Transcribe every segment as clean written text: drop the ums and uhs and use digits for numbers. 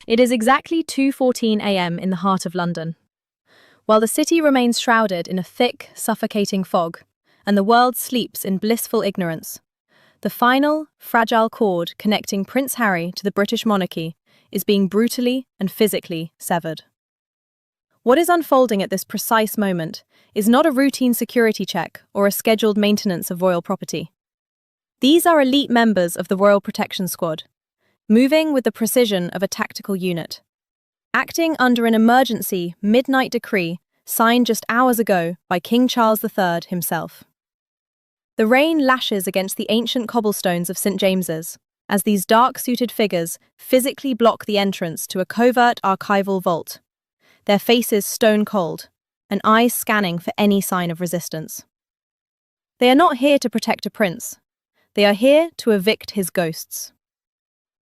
It is exactly 2:14 a.m. in the heart of London. While the city remains shrouded in a thick, suffocating fog, and the world sleeps in blissful ignorance, the final, fragile cord connecting Prince Harry to the British monarchy is being brutally and physically severed. What is unfolding at this precise moment is not a routine security check or a scheduled maintenance of royal property. These are elite members of the Royal Protection Squad, moving with the precision of a tactical unit, acting under an emergency midnight decree signed just hours ago by King Charles III himself. The rain lashes against the ancient cobblestones of St. James's as these dark-suited figures physically block the entrance to a covert archival vault, their faces stone-cold, and eyes scanning for any sign of resistance. They are not here to protect a prince. They are here to evict his ghosts.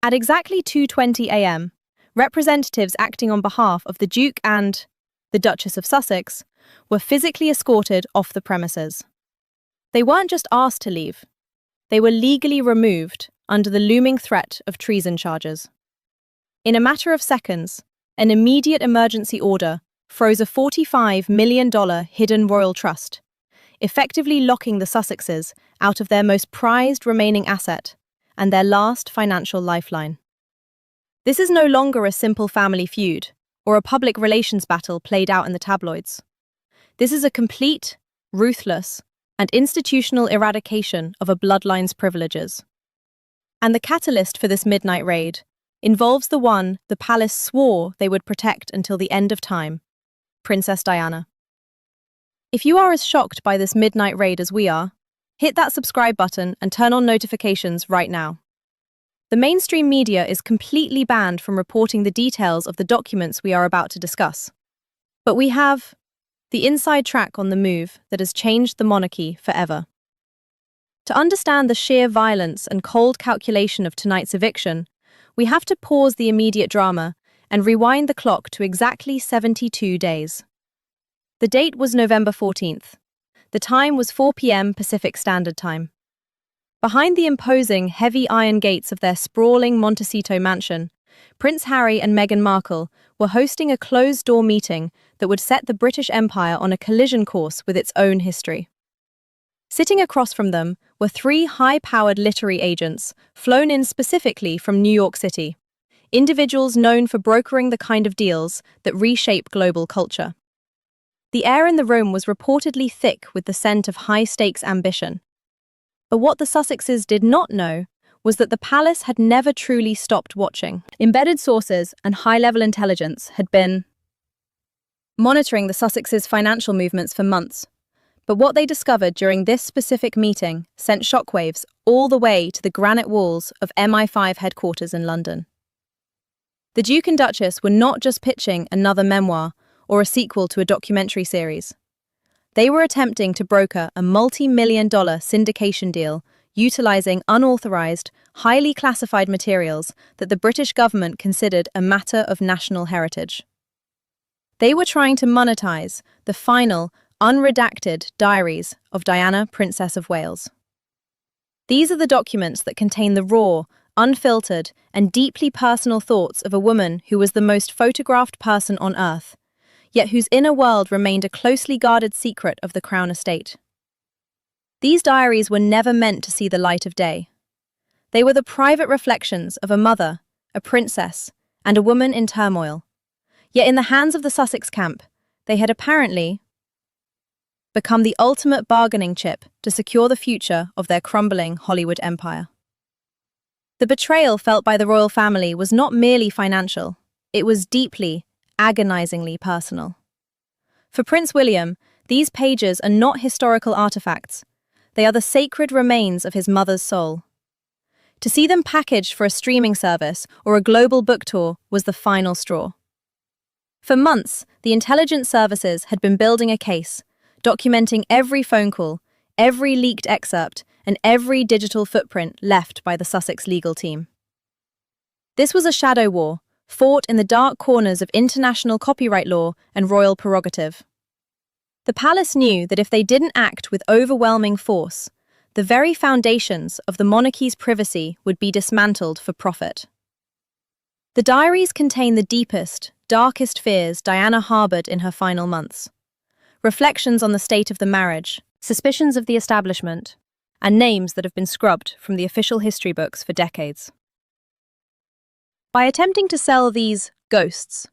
At exactly 2:20 a.m., representatives acting on behalf of the Duke and the Duchess of Sussex were physically escorted off the premises. They weren't just asked to leave. They were legally removed under the looming threat of treason charges. In a matter of seconds, an immediate emergency order froze a $45 million hidden royal trust, effectively locking the Sussexes out of their most prized remaining asset and their last financial lifeline. This is no longer a simple family feud or a public relations battle played out in the tabloids. This is a complete, ruthless, and institutional eradication of a bloodline's privileges. And the catalyst for this midnight raid involves the one the palace swore they would protect until the end of time, Princess Diana. If you are as shocked by this midnight raid as we are, hit that subscribe button and turn on notifications right now. The mainstream media is completely banned from reporting the details of the documents we are about to discuss. But we have the inside track on the move that has changed the monarchy forever. To understand the sheer violence and cold calculation of tonight's eviction, we have to pause the immediate drama and rewind the clock to exactly 72 days. The date was November 14th. The time was 4 p.m. Pacific Standard Time. Behind the imposing, heavy iron gates of their sprawling Montecito mansion, Prince Harry and Meghan Markle were hosting a closed-door meeting that would set the British Empire on a collision course with its own history. Sitting across from them were three high-powered literary agents flown in specifically from New York City, individuals known for brokering the kind of deals that reshape global culture. The air in the room was reportedly thick with the scent of high-stakes ambition. But what the Sussexes did not know was that the palace had never truly stopped watching. Embedded sources and high-level intelligence had been monitoring the Sussexes' financial movements for months. But what they discovered during this specific meeting sent shockwaves all the way to the granite walls of MI5 headquarters in London. The Duke and Duchess were not just pitching another memoir or a sequel to a documentary series. They were attempting to broker a multi-million-dollar syndication deal utilizing unauthorized, highly classified materials that the British government considered a matter of national heritage. They were trying to monetize the final, unredacted diaries of Diana, Princess of Wales. These are the documents that contain the raw, unfiltered, and deeply personal thoughts of a woman who was the most photographed person on earth, yet whose inner world remained a closely guarded secret of the Crown estate. These diaries were never meant to see the light of day. They were the private reflections of a mother, a princess, and a woman in turmoil. Yet in the hands of the Sussex camp, they had apparently become the ultimate bargaining chip to secure the future of their crumbling Hollywood empire. The betrayal felt by the royal family was not merely financial, it was deeply, agonizingly personal. For Prince William, these pages are not historical artifacts, they are the sacred remains of his mother's soul. To see them packaged for a streaming service or a global book tour was the final straw. For months, the intelligence services had been building a case, documenting every phone call, every leaked excerpt, and every digital footprint left by the Sussex legal team. This was a shadow war, fought in the dark corners of international copyright law and royal prerogative. The palace knew that if they didn't act with overwhelming force, the very foundations of the monarchy's privacy would be dismantled for profit. The diaries contain the deepest, darkest fears Diana harbored in her final months. Reflections on the state of the marriage, suspicions of the establishment, and names that have been scrubbed from the official history books for decades. By attempting to sell these ghosts,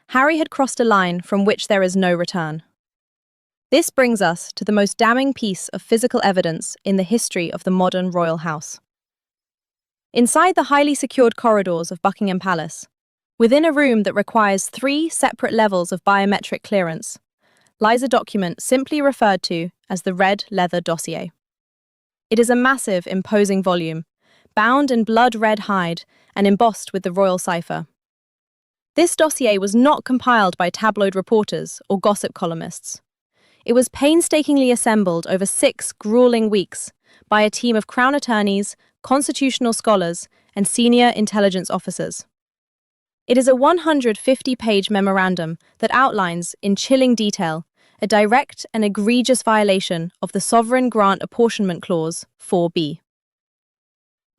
Harry had crossed a line from which there is no return. This brings us to the most damning piece of physical evidence in the history of the modern royal house. Inside the highly secured corridors of Buckingham Palace, within a room that requires 3 separate levels of biometric clearance, lies a document simply referred to as the Red Leather Dossier. It is a massive, imposing volume, bound in blood-red hide and embossed with the royal cipher. This dossier was not compiled by tabloid reporters or gossip columnists. It was painstakingly assembled over 6 grueling weeks by a team of Crown attorneys, constitutional scholars, and senior intelligence officers. It is a 150-page memorandum that outlines, in chilling detail, a direct and egregious violation of the Sovereign Grant Apportionment Clause 4B.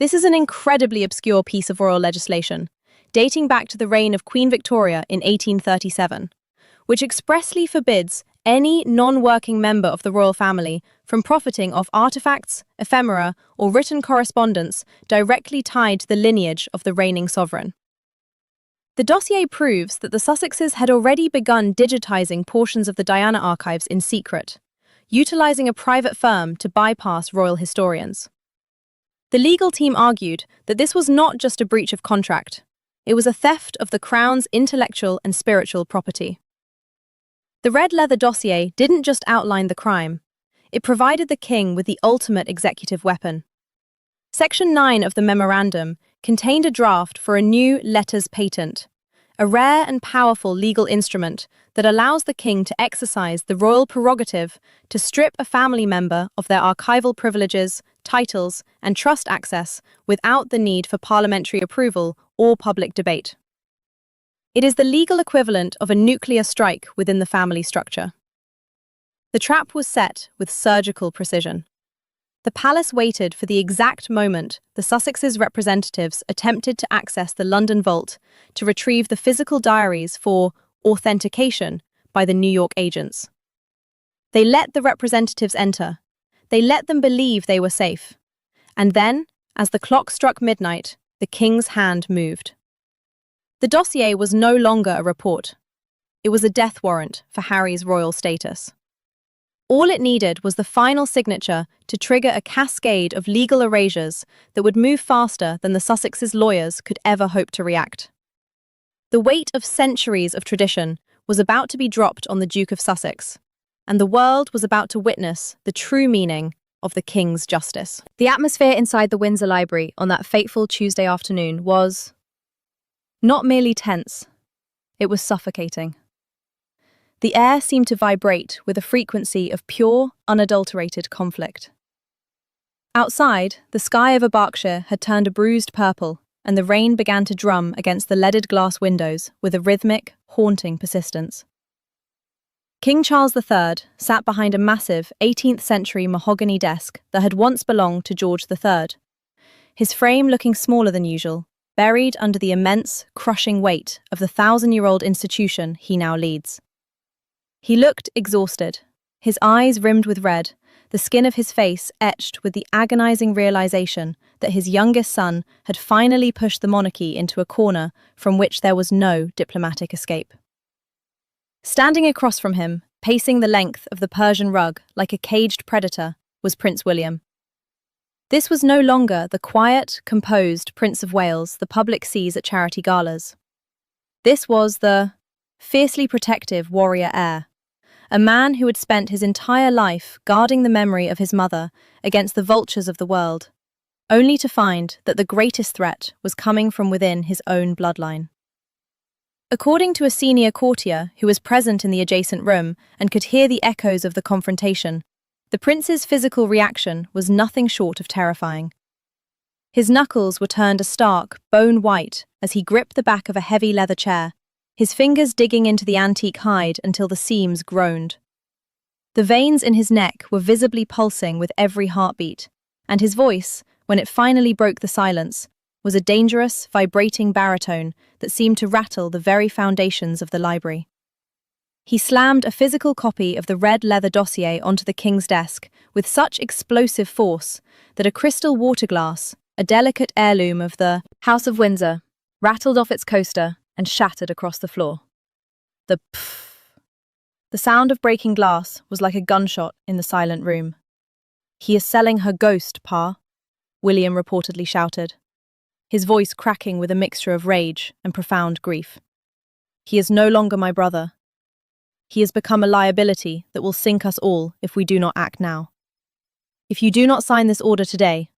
This is an incredibly obscure piece of royal legislation, dating back to the reign of Queen Victoria in 1837, which expressly forbids any non-working member of the royal family from profiting off artifacts, ephemera, or written correspondence directly tied to the lineage of the reigning sovereign. The dossier proves that the Sussexes had already begun digitizing portions of the Diana archives in secret, utilizing a private firm to bypass royal historians. The legal team argued that this was not just a breach of contract, it was a theft of the Crown's intellectual and spiritual property. The Red Leather Dossier didn't just outline the crime, it provided the king with the ultimate executive weapon. Section 9 of the memorandum contained a draft for a new letters patent, a rare and powerful legal instrument that allows the king to exercise the royal prerogative to strip a family member of their archival privileges, titles, and trust access without the need for parliamentary approval or public debate. It is the legal equivalent of a nuclear strike within the family structure. The trap was set with surgical precision. The palace waited for the exact moment the Sussexes' representatives attempted to access the London vault to retrieve the physical diaries for authentication by the New York agents. They let the representatives enter. They let them believe they were safe. And then, as the clock struck midnight, the king's hand moved. The dossier was no longer a report. It was a death warrant for Harry's royal status. All it needed was the final signature to trigger a cascade of legal erasures that would move faster than the Sussexes' lawyers could ever hope to react. The weight of centuries of tradition was about to be dropped on the Duke of Sussex, and the world was about to witness the true meaning of the King's justice. The atmosphere inside the Windsor Library on that fateful Tuesday afternoon was not merely tense, it was suffocating. The air seemed to vibrate with a frequency of pure, unadulterated conflict. Outside, the sky over Berkshire had turned a bruised purple, and the rain began to drum against the leaded glass windows with a rhythmic, haunting persistence. King Charles III sat behind a massive 18th-century mahogany desk that had once belonged to George III, his frame looking smaller than usual, buried under the immense, crushing weight of the 1,000-year-old institution he now leads. He looked exhausted, his eyes rimmed with red, the skin of his face etched with the agonizing realization that his youngest son had finally pushed the monarchy into a corner from which there was no diplomatic escape. Standing across from him, pacing the length of the Persian rug like a caged predator, was Prince William. This was no longer the quiet, composed Prince of Wales the public sees at charity galas. This was the fiercely protective warrior heir, a man who had spent his entire life guarding the memory of his mother against the vultures of the world, only to find that the greatest threat was coming from within his own bloodline. According to a senior courtier who was present in the adjacent room and could hear the echoes of the confrontation, the prince's physical reaction was nothing short of terrifying. His knuckles were turned a stark, bone white as he gripped the back of a heavy leather chair, his fingers digging into the antique hide until the seams groaned. The veins in his neck were visibly pulsing with every heartbeat, and his voice, when it finally broke the silence, was a dangerous, vibrating baritone that seemed to rattle the very foundations of the library. He slammed a physical copy of the red leather dossier onto the king's desk with such explosive force that a crystal water glass, a delicate heirloom of the House of Windsor, rattled off its coaster and shattered across the floor. The pfft. The sound of breaking glass was like a gunshot in the silent room. "He is selling her ghost, Pa," William reportedly shouted, his voice cracking with a mixture of rage and profound grief. "He is no longer my brother. He has become a liability that will sink us all if we do not act now. If you do not sign this order today,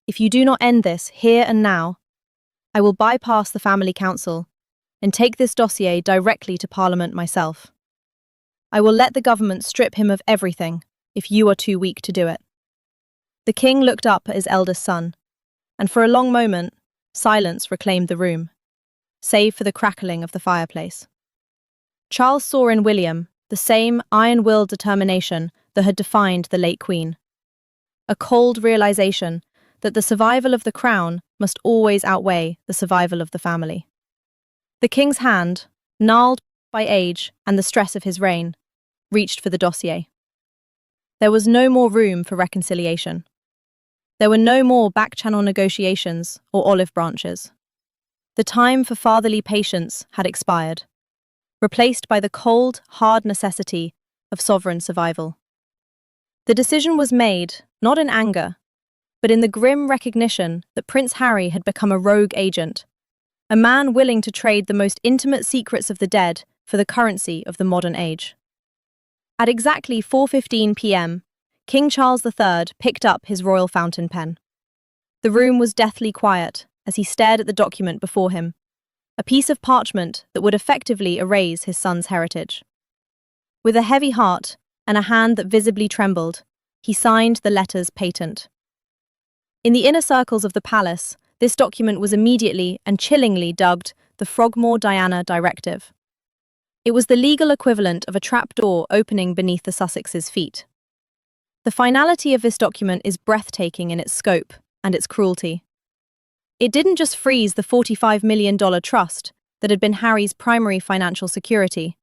if you do not end this here and now, I will bypass the family council and take this dossier directly to Parliament myself. I will let the government strip him of everything if you are too weak to do it." The king looked up at his eldest son, and for a long moment, silence reclaimed the room, save for the crackling of the fireplace. Charles saw in William the same iron-willed determination that had defined the late Queen. A cold realization that the survival of the crown must always outweigh the survival of the family. The king's hand, gnarled by age and the stress of his reign, reached for the dossier. There was no more room for reconciliation. There were no more back-channel negotiations or olive branches. The time for fatherly patience had expired, replaced by the cold, hard necessity of sovereign survival. The decision was made, not in anger, but in the grim recognition that Prince Harry had become a rogue agent, a man willing to trade the most intimate secrets of the dead for the currency of the modern age. At exactly 4:15 p.m., King Charles III picked up his royal fountain pen. The room was deathly quiet as he stared at the document before him, a piece of parchment that would effectively erase his son's heritage. With a heavy heart and a hand that visibly trembled, he signed the letters patent. In the inner circles of the palace, this document was immediately and chillingly dubbed the Frogmore Diana Directive. It was the legal equivalent of a trapdoor opening beneath the Sussexes' feet. The finality of this document is breathtaking in its scope and its cruelty. It didn't just freeze the $45 million trust that had been Harry's primary financial security.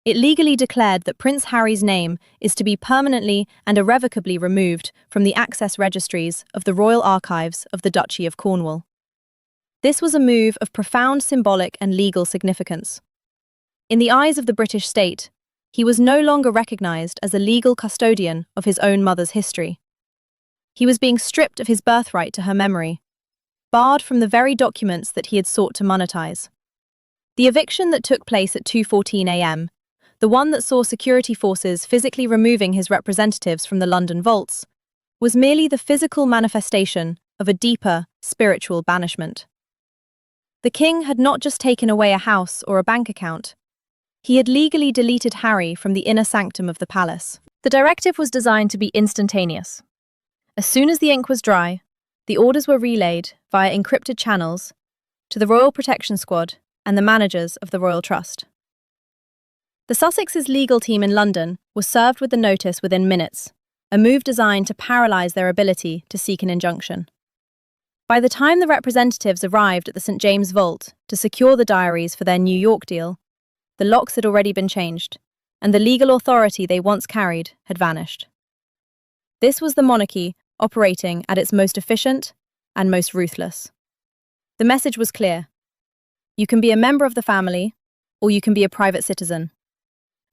It legally declared that Prince Harry's name is to be permanently and irrevocably removed from the access registries of the Royal Archives of the Duchy of Cornwall. This was a move of profound symbolic and legal significance. In the eyes of the British state, he was no longer recognized as a legal custodian of his own mother's history. He was being stripped of his birthright to her memory, barred from the very documents that he had sought to monetize. The eviction that took place at 2:14 a.m., the one that saw security forces physically removing his representatives from the London vaults, was merely the physical manifestation of a deeper, spiritual banishment. The king had not just taken away a house or a bank account. He had legally deleted Harry from the inner sanctum of the palace. The directive was designed to be instantaneous. As soon as the ink was dry, the orders were relayed via encrypted channels to the Royal Protection Squad and the managers of the Royal Trust. The Sussexes' legal team in London was served with the notice within minutes, a move designed to paralyse their ability to seek an injunction. By the time the representatives arrived at the St. James Vault to secure the diaries for their New York deal, the locks had already been changed, and the legal authority they once carried had vanished. This was the monarchy operating at its most efficient and most ruthless. The message was clear. You can be a member of the family, or you can be a private citizen.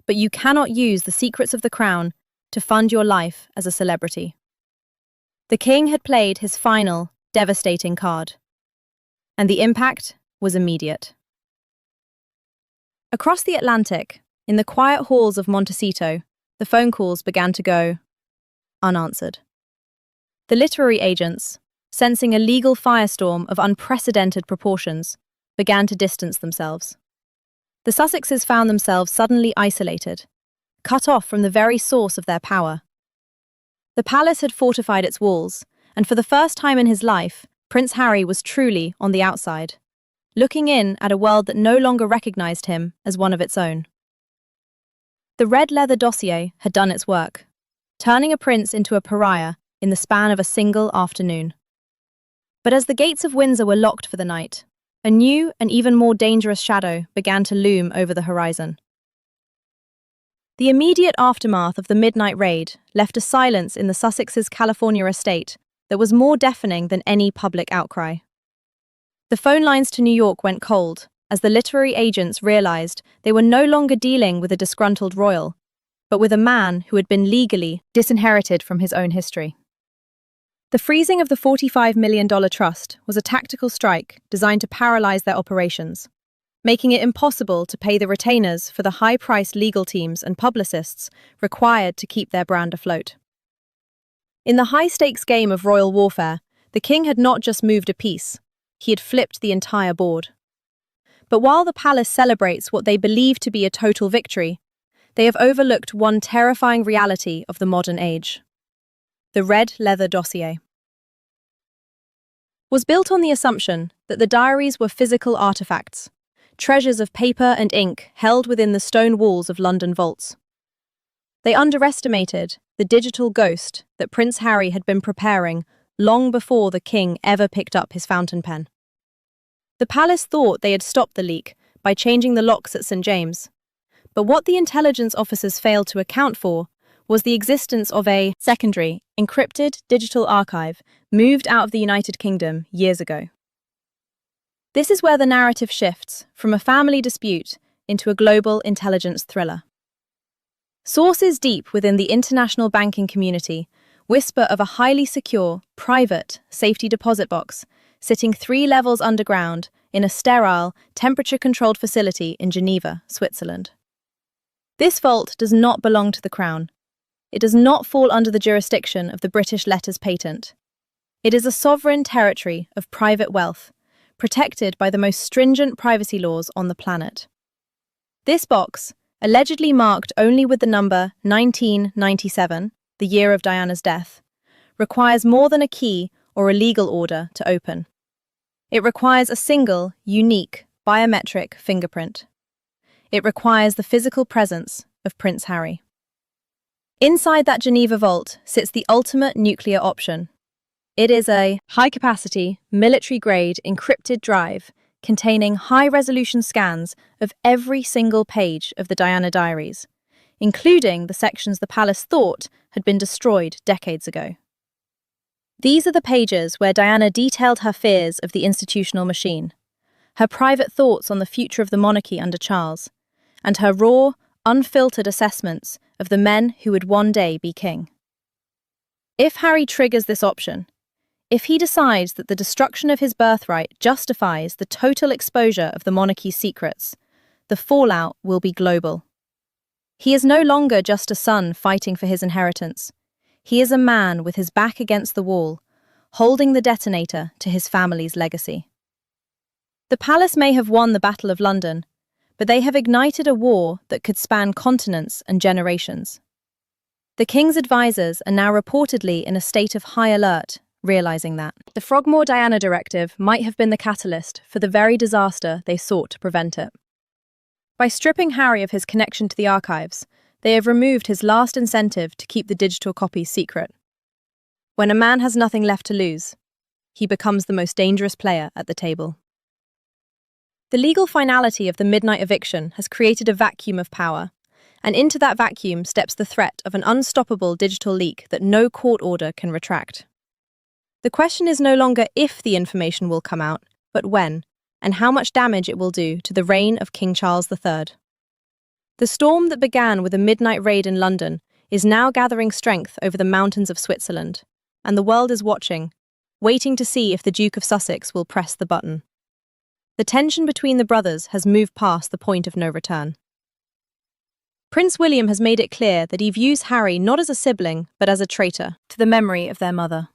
But you cannot use the secrets of the crown to fund your life as a celebrity. The king had played his final, devastating card, and the impact was immediate. Across the Atlantic, in the quiet halls of Montecito, the phone calls began to go unanswered. The literary agents, sensing a legal firestorm of unprecedented proportions, began to distance themselves. The Sussexes found themselves suddenly isolated, cut off from the very source of their power. The palace had fortified its walls, and for the first time in his life, Prince Harry was truly on the outside, looking in at a world that no longer recognized him as one of its own. The red leather dossier had done its work, turning a prince into a pariah in the span of a single afternoon. But as the gates of Windsor were locked for the night, a new and even more dangerous shadow began to loom over the horizon. The immediate aftermath of the midnight raid left a silence in the Sussexes' California estate that was more deafening than any public outcry. The phone lines to New York went cold as the literary agents realized they were no longer dealing with a disgruntled royal, but with a man who had been legally disinherited from his own history. The freezing of the $45 million trust was a tactical strike designed to paralyze their operations, making it impossible to pay the retainers for the high-priced legal teams and publicists required to keep their brand afloat. In the high-stakes game of royal warfare, the king had not just moved a piece, he had flipped the entire board. But while the palace celebrates what they believe to be a total victory, they have overlooked one terrifying reality of the modern age. The red leather dossier was built on the assumption that the diaries were physical artifacts, treasures of paper and ink held within the stone walls of London vaults. They underestimated the digital ghost that Prince Harry had been preparing long before the king ever picked up his fountain pen. The palace thought they had stopped the leak by changing the locks at St. James, but what the intelligence officers failed to account for was the existence of a secondary, encrypted digital archive moved out of the United Kingdom years ago. This is where the narrative shifts from a family dispute into a global intelligence thriller. Sources deep within the international banking community whisper of a highly secure, private safety deposit box sitting 3 levels underground in a sterile, temperature-controlled facility in Geneva, Switzerland. This vault does not belong to the Crown. It does not fall under the jurisdiction of the British Letters Patent. It is a sovereign territory of private wealth, protected by the most stringent privacy laws on the planet. This box, allegedly marked only with the number 1997, the year of Diana's death, requires more than a key or a legal order to open. It requires a single, unique, biometric fingerprint. It requires the physical presence of Prince Harry. Inside that Geneva vault sits the ultimate nuclear option. It is a high-capacity, military-grade encrypted drive containing high-resolution scans of every single page of the Diana diaries, including the sections the palace thought had been destroyed decades ago. These are the pages where Diana detailed her fears of the institutional machine, her private thoughts on the future of the monarchy under Charles, and her raw, unfiltered assessments of the men who would one day be king. If Harry triggers this option, if he decides that the destruction of his birthright justifies the total exposure of the monarchy's secrets, the fallout will be global. He is no longer just a son fighting for his inheritance. He is a man with his back against the wall, holding the detonator to his family's legacy. The palace may have won the Battle of London, but they have ignited a war that could span continents and generations. The king's advisors are now reportedly in a state of high alert, realizing that the Frogmore Diana Directive might have been the catalyst for the very disaster they sought to prevent it. By stripping Harry of his connection to the archives, they have removed his last incentive to keep the digital copies secret. When a man has nothing left to lose, he becomes the most dangerous player at the table. The legal finality of the midnight eviction has created a vacuum of power, and into that vacuum steps the threat of an unstoppable digital leak that no court order can retract. The question is no longer if the information will come out, but when, and how much damage it will do to the reign of King Charles III. The storm that began with a midnight raid in London is now gathering strength over the mountains of Switzerland, and the world is watching, waiting to see if the Duke of Sussex will press the button. The tension between the brothers has moved past the point of no return. Prince William has made it clear that he views Harry not as a sibling, but as a traitor to the memory of their mother.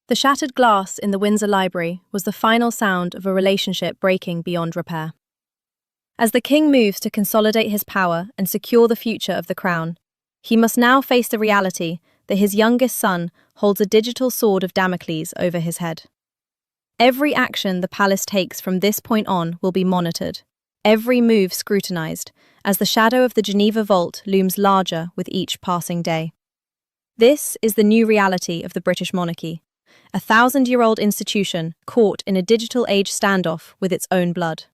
The shattered glass in the Windsor Library was the final sound of a relationship breaking beyond repair. As the king moves to consolidate his power and secure the future of the crown, he must now face the reality that his youngest son holds a digital sword of Damocles over his head. Every action the palace takes from this point on will be monitored, every move scrutinized, as the shadow of the Geneva vault looms larger with each passing day. This is the new reality of the British monarchy, a 1,000-year-old institution caught in a digital age standoff with its own blood.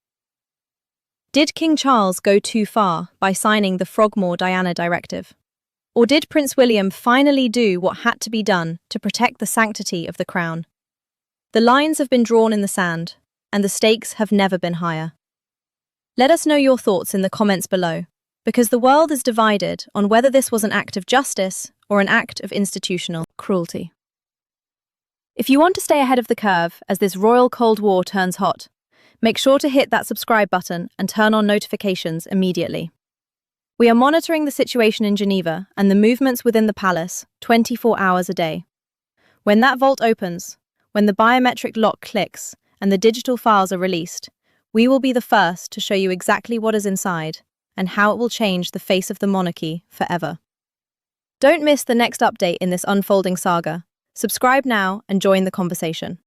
Did King Charles go too far by signing the Frogmore-Diana Directive? Or did Prince William finally do what had to be done to protect the sanctity of the crown? The lines have been drawn in the sand, and the stakes have never been higher. Let us know your thoughts in the comments below, because the world is divided on whether this was an act of justice or an act of institutional cruelty. If you want to stay ahead of the curve as this royal Cold War turns hot, make sure to hit that subscribe button and turn on notifications immediately. We are monitoring the situation in Geneva and the movements within the palace 24 hours a day. When that vault opens, when the biometric lock clicks and the digital files are released, we will be the first to show you exactly what is inside and how it will change the face of the monarchy forever. Don't miss the next update in this unfolding saga. Subscribe now and join the conversation.